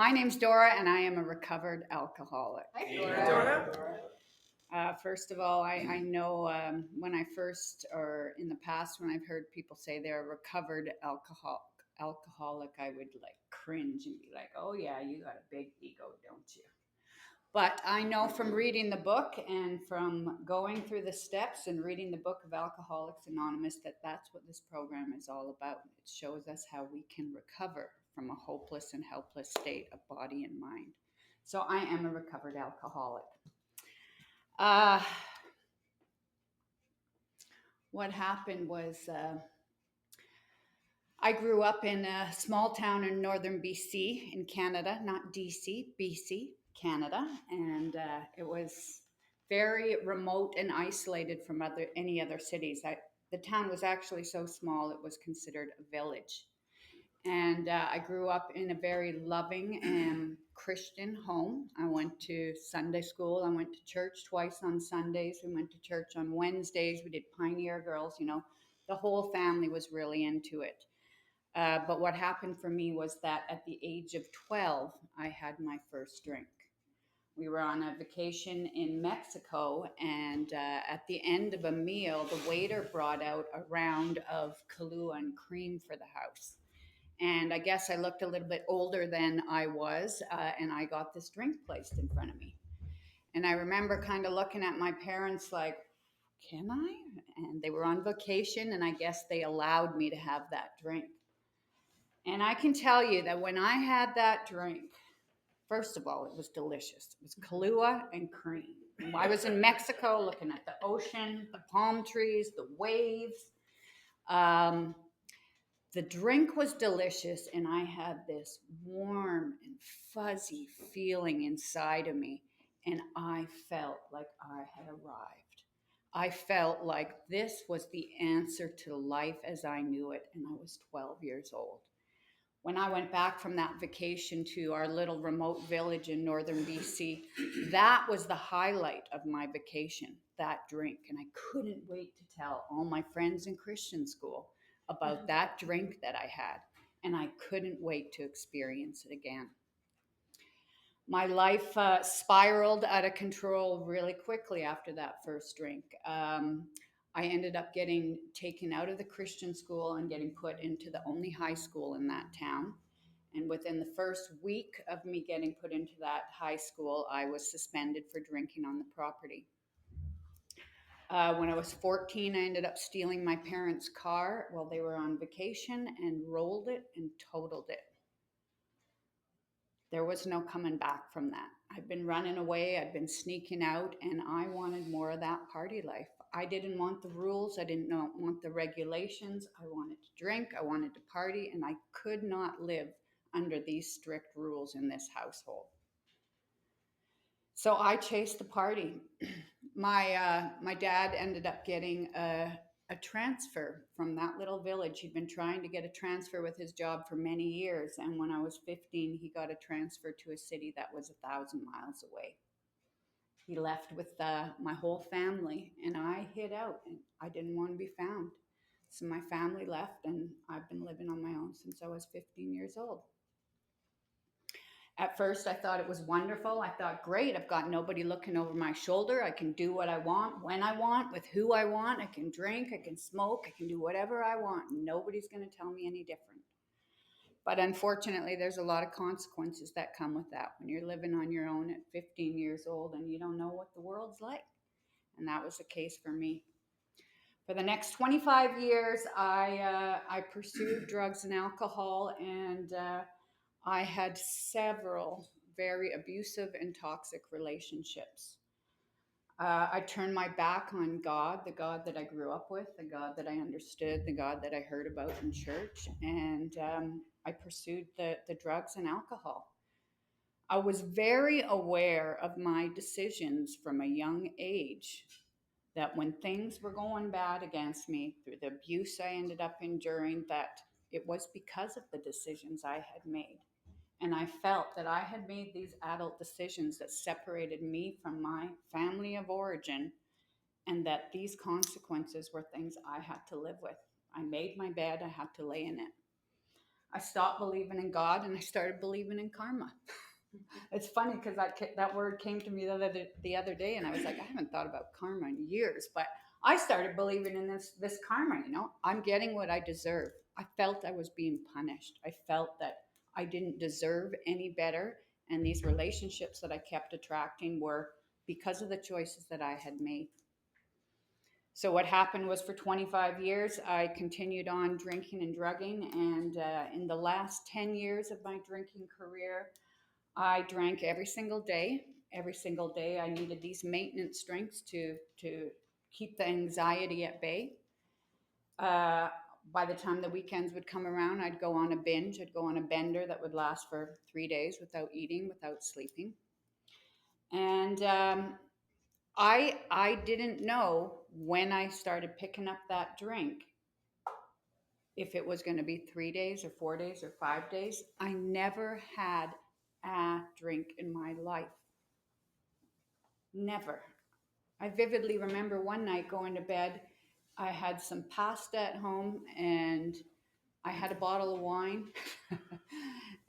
My name's Dora, and I am a recovered alcoholic. Hi, Dora. First of all, I know when I first, or in the past, when I've heard people say they're a recovered alcoholic, I would like cringe and be like, "Oh yeah, you got a big ego, don't you?" But I know from reading the book and from going through the steps and reading the book of Alcoholics Anonymous that that's what this program is all about. It shows us how we can recover from a hopeless and helpless state of body and mind. So I am a recovered alcoholic. Uh, what happened was I grew up in a small town in northern BC in Canada, not DC, BC, Canada, and it was very remote and isolated from any other cities. The town was actually so small it was considered a village. And I grew up in a very loving and Christian home. I went to Sunday school. I went to church twice on Sundays. We went to church on Wednesdays. We did Pioneer Girls. The whole family was really into it. But what happened for me was that at the age of 12, I had my first drink. We were on a vacation in Mexico, and at the end of a meal, the waiter brought out a round of Kahlua and cream for the house. And I guess I looked a little bit older than I was, and I got this drink placed in front of me. And I remember kind of looking at my parents like, can I? And they were on vacation, and I guess they allowed me to have that drink. And I can tell you that when I had that drink, first of all, it was delicious. It was Kahlua and cream. I was in Mexico looking at the ocean, the palm trees, the waves. Um, the drink was delicious, and I had this warm and fuzzy feeling inside of me, and I felt like I had arrived. I felt like this was the answer to life as I knew it, and I was 12 years old. When I went back from that vacation to our little remote village in northern BC, that was the highlight of my vacation, that drink. And I couldn't wait to tell all my friends in Christian school about that drink that I had. And I couldn't wait to experience it again. My life spiraled out of control really quickly after that first drink. I ended up getting taken out of the Christian school and getting put into the only high school in that town. And within the first week of me getting put into that high school, I was suspended for drinking on the property. When I was 14, I ended up stealing my parents' car while they were on vacation and rolled it and totaled it. There was no coming back from that. I'd been running away, I'd been sneaking out, and I wanted more of that party life. I didn't want the rules, I didn't want the regulations. I wanted to drink, I wanted to party, and I could not live under these strict rules in this household. So I chased the party. My dad ended up getting a transfer from that little village. He'd been trying to get a transfer with his job for many years, and when I was 15, he got a transfer to a city that was 1,000 miles away. He left with my whole family, and I hid out, and I didn't want to be found. So my family left, and I've been living on my own since I was 15 years old. At first, I thought it was wonderful. I thought, great, I've got nobody looking over my shoulder. I can do what I want, when I want, with who I want. I can drink, I can smoke, I can do whatever I want. Nobody's going to tell me any different. But unfortunately, there's a lot of consequences that come with that when you're living on your own at 15 years old and you don't know what the world's like. And that was the case for me. For the next 25 years, I pursued drugs and alcohol, and I had several very abusive and toxic relationships. I turned my back on God, the God that I grew up with, the God that I understood, the God that I heard about in church, and I pursued the drugs and alcohol. I was very aware of my decisions from a young age, that when things were going bad against me through the abuse I ended up enduring, that it was because of the decisions I had made. And I felt that I had made these adult decisions that separated me from my family of origin, and that these consequences were things I had to live with. I made my bed, I had to lay in it. I stopped believing in God and I started believing in karma. It's funny because that word came to me the other day, and I was like, I haven't thought about karma in years, but I started believing in this karma. I'm getting what I deserve. I felt I was being punished. I felt that I didn't deserve any better, and these relationships that I kept attracting were because of the choices that I had made. So what happened was for 25 years, I continued on drinking and drugging, and in the last 10 years of my drinking career, I drank every single day. Every single day, I needed these maintenance drinks to keep the anxiety at bay. Uh, by the time the weekends would come around, I'd go on a binge. I'd go on a bender that would last for 3 days without eating, without sleeping. And I didn't know when I started picking up that drink if it was going to be 3 days or 4 days or 5 days. I never had a drink in my life. Never. I vividly remember one night going to bed. I had some pasta at home and I had a bottle of wine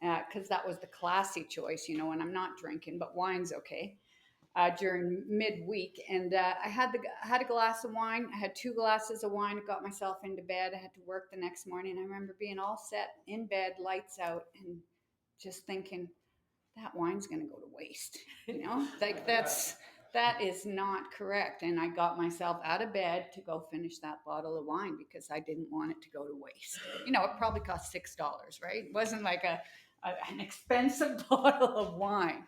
because that was the classy choice, when I'm not drinking, but wine's okay during midweek. And I had a glass of wine. I had 2 glasses of wine. I got myself into bed. I had to work the next morning. I remember being all set in bed, lights out, and just thinking, that wine's going to go to waste. Like that is not correct. And I got myself out of bed to go finish that bottle of wine because I didn't want it to go to waste. It probably cost $6, right? It wasn't like an expensive bottle of wine,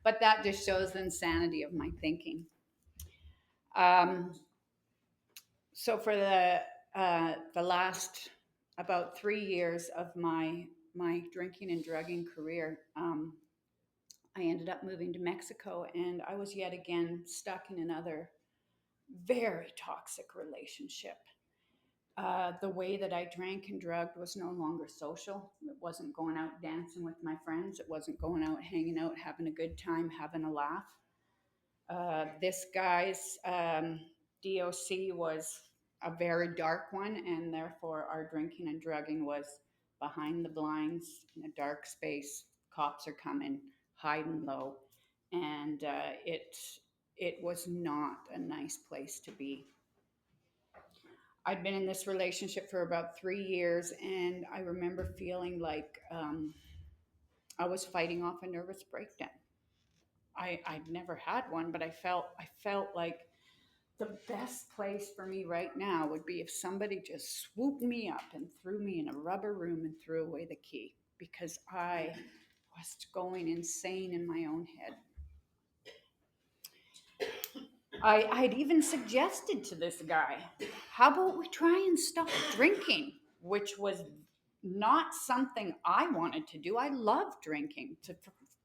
but that just shows the insanity of my thinking. Um, so for the last about 3 years of my drinking and drugging career, I ended up moving to Mexico, and I was yet again stuck in another very toxic relationship. The way that I drank and drugged was no longer social. It wasn't going out dancing with my friends. It wasn't going out, hanging out, having a good time, having a laugh. This guy's DOC was a very dark one, and therefore our drinking and drugging was behind the blinds in a dark space. Cops are coming, hiding low, and it was not a nice place to be. I'd been in this relationship for about 3 years, and I remember feeling like I was fighting off a nervous breakdown. I'd never had one, but I felt like the best place for me right now would be if somebody just swooped me up and threw me in a rubber room and threw away the key, because I was going insane in my own head. I'd even suggested to this guy, how about we try and stop drinking, which was not something I wanted to do. I love drinking.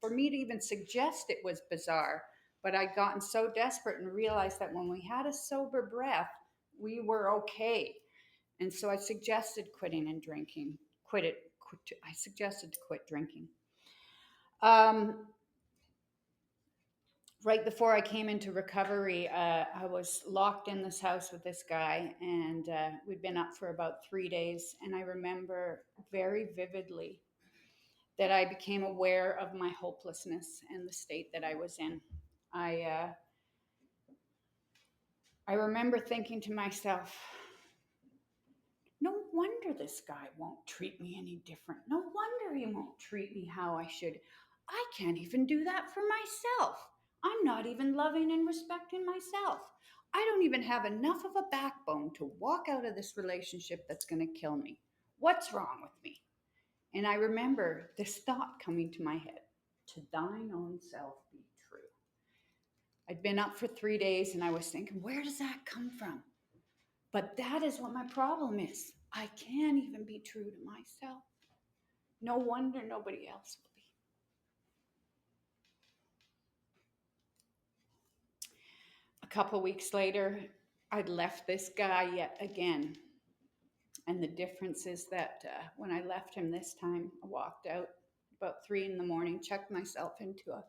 For me to even suggest it was bizarre, but I'd gotten so desperate and realized that when we had a sober breath, we were okay. And so I suggested quitting and drinking. I suggested to quit drinking. Right before I came into recovery, I was locked in this house with this guy, and we'd been up for about 3 days. And I remember very vividly that I became aware of my hopelessness and the state that I was in. I I remember thinking to myself, no wonder this guy won't treat me any different. No wonder he won't treat me how I should. I can't even do that for myself. I'm not even loving and respecting myself. I don't even have enough of a backbone to walk out of this relationship that's going to kill me. What's wrong with me? And I remember this thought coming to my head: to thine own self be true. I'd been up for 3 days and I was thinking, where does that come from? But that is what my problem is. I can't even be true to myself. No wonder nobody else will be. A couple weeks later, I'd left this guy yet again. And the difference is that when I left him this time, I walked out about 3 a.m, checked myself into a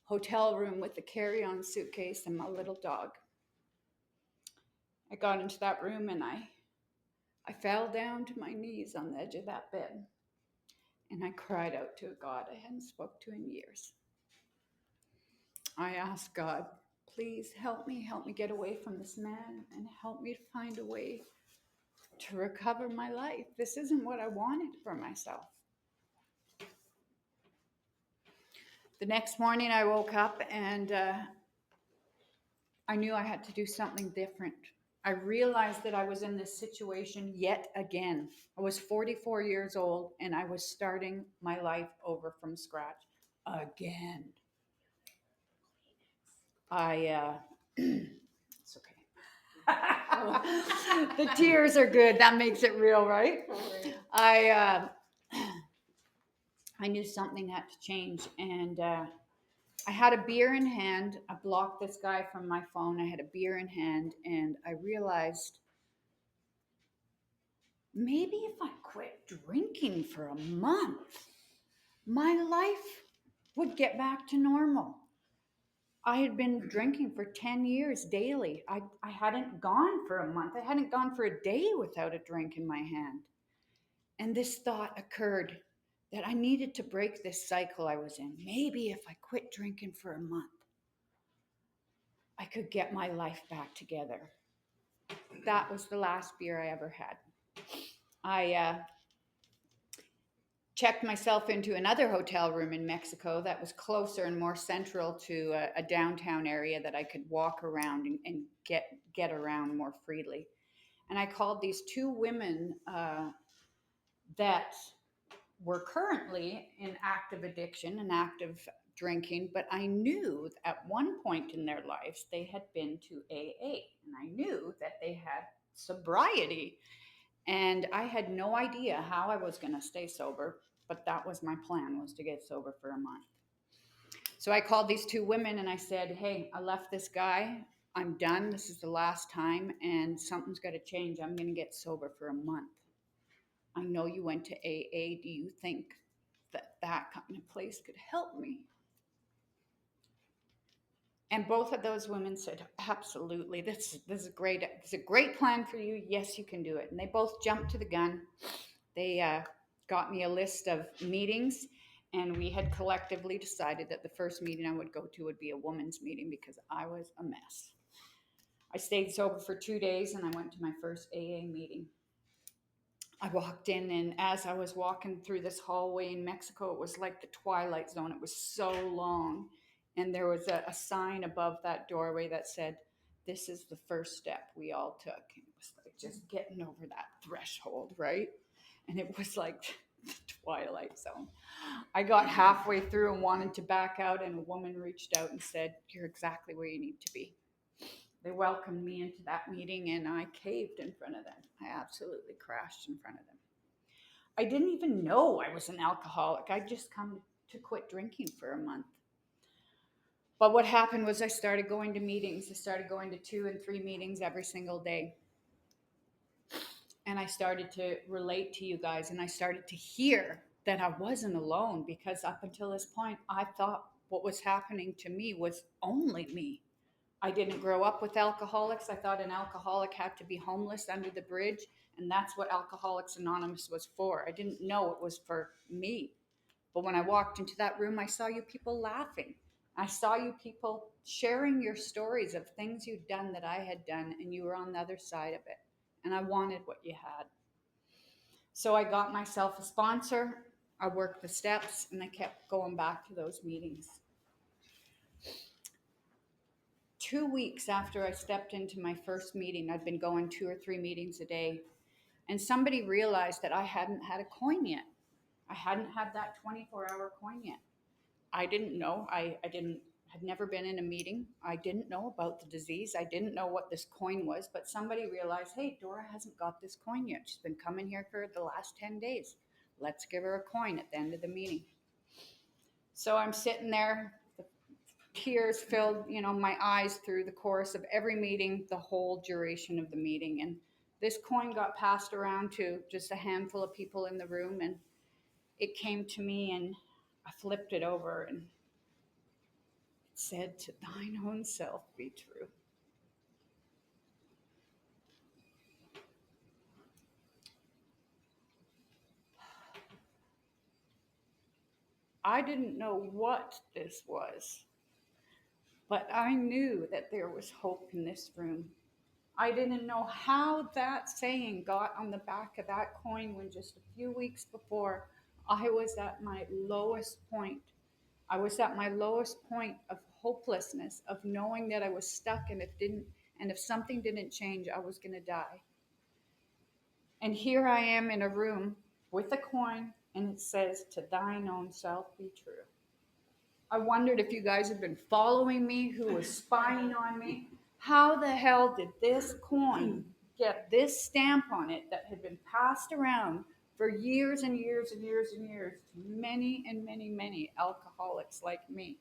hotel room with a carry-on suitcase and my little dog. I got into that room and I fell down to my knees on the edge of that bed. And I cried out to a God I hadn't spoke to in years. I asked God, please help me get away from this man and help me to find a way to recover my life. This isn't what I wanted for myself. The next morning I woke up and I knew I had to do something different. I realized that I was in this situation yet again. I was 44 years old and I was starting my life over from scratch again. It's okay. The tears are good. That makes it real, right? I, uh, I knew something had to change, and I had a beer in hand. I blocked this guy from my phone. I had a beer in hand, and I realized maybe if I quit drinking for a month, my life would get back to normal. I had been drinking for 10 years daily. I hadn't gone for a month. I hadn't gone for a day without a drink in my hand. And this thought occurred that I needed to break this cycle I was in. Maybe if I quit drinking for a month, I could get my life back together. That was the last beer I ever had. I checked myself into another hotel room in Mexico that was closer and more central to a downtown area that I could walk around and get around more freely. And I called these two women that were currently in active addiction and active drinking, but I knew at one point in their lives they had been to AA, and I knew that they had sobriety. And I had no idea how I was going to stay sober, but that was my plan, was to get sober for a month. So I called these two women and I said, hey, I left this guy. I'm done. This is the last time, and something's got to change. I'm going to get sober for a month. I know you went to AA. Do you think that that kind of place could help me? And both of those women said, absolutely. This is great. It's a great plan for you. Yes, you can do it. And they both jumped to the gun. They got me a list of meetings, and we had collectively decided that the first meeting I would go to would be a women's meeting because I was a mess. I stayed sober for 2 days and I went to my first AA meeting. I walked in, and as I was walking through this hallway in Mexico, it was like the Twilight Zone. It was so long. And there was a sign above that doorway that said, this is the first step we all took. And it was like just getting over that threshold, right? And it was like the Twilight Zone. I got halfway through and wanted to back out, and a woman reached out and said, you're exactly where you need to be. They welcomed me into that meeting, and I caved in front of them. I absolutely crashed in front of them. I didn't even know I was an alcoholic. I'd just come to quit drinking for a month. But what happened was I started going to meetings. I started going to 2 and 3 meetings every single day. And I started to relate to you guys, and I started to hear that I wasn't alone, because up until this point, I thought what was happening to me was only me. I didn't grow up with alcoholics. I thought an alcoholic had to be homeless under the bridge, and that's what Alcoholics Anonymous was for. I didn't know it was for me. But when I walked into that room, I saw you people laughing. I saw you people sharing your stories of things you'd done that I had done, and you were on the other side of it. And I wanted what you had. So I got myself a sponsor. I worked the steps, and I kept going back to those meetings. 2 weeks after I stepped into my first meeting, I'd been going 2 or 3 meetings a day, and somebody realized that I hadn't had a coin yet. I hadn't had that 24-hour coin yet. I didn't know. Had never been in a meeting. I didn't know about the disease. I didn't know what this coin was, but somebody realized, hey, Dora hasn't got this coin yet. She's been coming here for the last 10 days. Let's give her a coin at the end of the meeting. So I'm sitting there, tears filled, my eyes through the course of every meeting, the whole duration of the meeting. And this coin got passed around to just a handful of people in the room, and it came to me, and I flipped it over, and it said, to thine own self be true. I didn't know what this was, but I knew that there was hope in this room. I didn't know how that saying got on the back of that coin when just a few weeks before I was at my lowest point. I was at my lowest point of hopelessness, of knowing that I was stuck and if something didn't change, I was going to die. And here I am in a room with a coin and it says, "To thine own self be true." I wondered if you guys have been following me, who was spying on me. How the hell did this coin get this stamp on it that had been passed around for years and years and years and years to many and many, many alcoholics like me?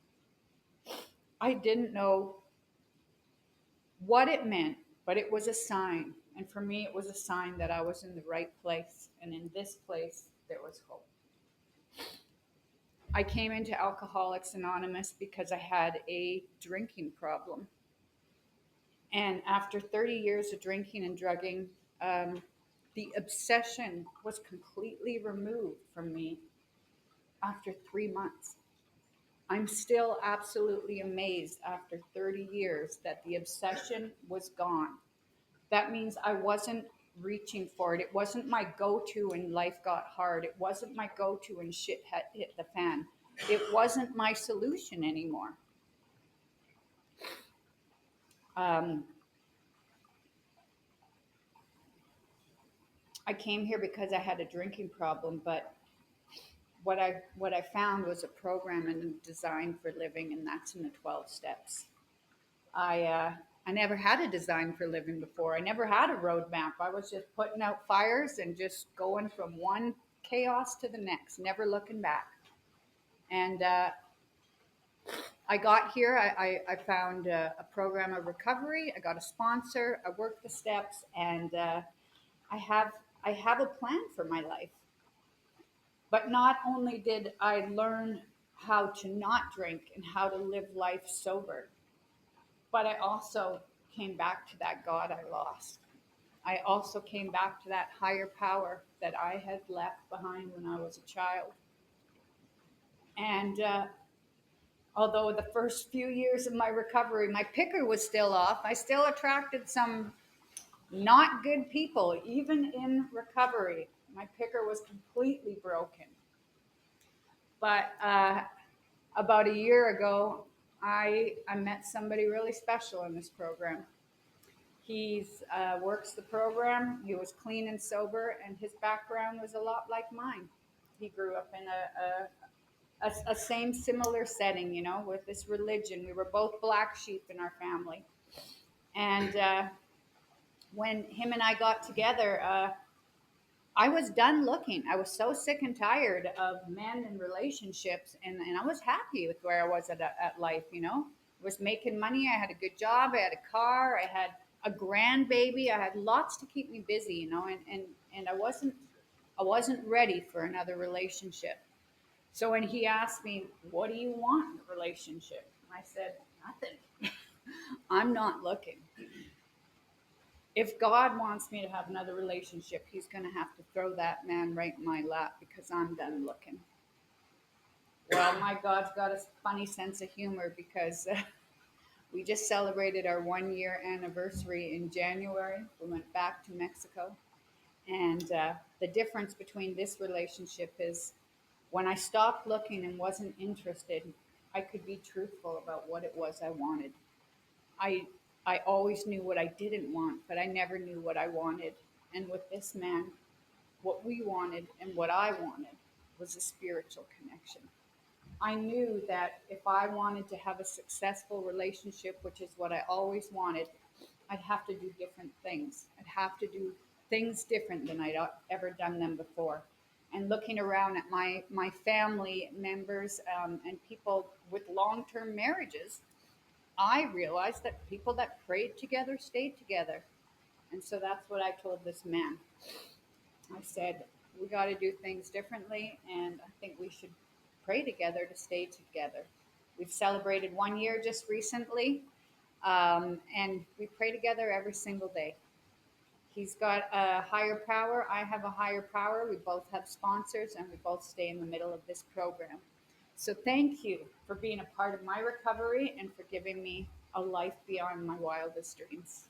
I didn't know what it meant, but it was a sign. And for me, it was a sign that I was in the right place. And in this place, there was hope. I came into Alcoholics Anonymous because I had a drinking problem. And after 30 years of drinking and drugging, the obsession was completely removed from me after 3 months. I'm still absolutely amazed after 30 years that the obsession was gone. That means I wasn't reaching for it. It wasn't my go to when life got hard. It wasn't my go to when shit had hit the fan. It wasn't my solution anymore. Um, I came here because I had a drinking problem, but what I found was a program and a design for living, and that's in the 12 steps. I uh, I never had a design for living before. I never had a roadmap. I was just putting out fires and just going from one chaos to the next, never looking back. And I got here. I found a program of recovery. I got a sponsor. I worked the steps, and I have I have a plan for my life. But not only did I learn how to not drink and how to live life sober, but I also came back to that God I lost. I also came back to that higher power that I had left behind when I was a child. And although the first few years of my recovery, my picker was still off, I still attracted some not good people, even in recovery. My picker was completely broken. But about a year ago, I met somebody really special in this program. He's works the program. He was clean and sober, and his background was a lot like mine. He grew up in a same similar setting, you know, with this religion. We were both black sheep in our family, and when him and I got together, I was done looking. I was so sick and tired of men and relationships, and I was happy with where I was at life, you know. I was making money, I had a good job, I had a car, I had a grandbaby, I had lots to keep me busy, you know, and I wasn't ready for another relationship. So when he asked me, "What do you want in a relationship?" I said, "Nothing. I'm not looking. If God wants me to have another relationship, He's going to have to throw that man right in my lap because I'm done looking." Well, my God's got a funny sense of humor because we just celebrated our 1 year anniversary in January. We went back to Mexico. And the difference between this relationship is when I stopped looking and wasn't interested, I could be truthful about what it was I wanted. I I always knew what I didn't want, but I never knew what I wanted. And with this man, what we wanted and what I wanted was a spiritual connection. I knew that if I wanted to have a successful relationship, which is what I always wanted, I'd have to do different things. I'd have to do things different than I'd ever done them before. And looking around at my family members and people with long term marriages, I realized that people that prayed together stayed together. And so that's what I told this man. I said, "We got to do things differently, and I think we should pray together to stay together." We've celebrated 1 year just recently, and we pray together every single day. He's got a higher power. I have a higher power. We both have sponsors, and we both stay in the middle of this program. So thank you for being a part of my recovery and for giving me a life beyond my wildest dreams.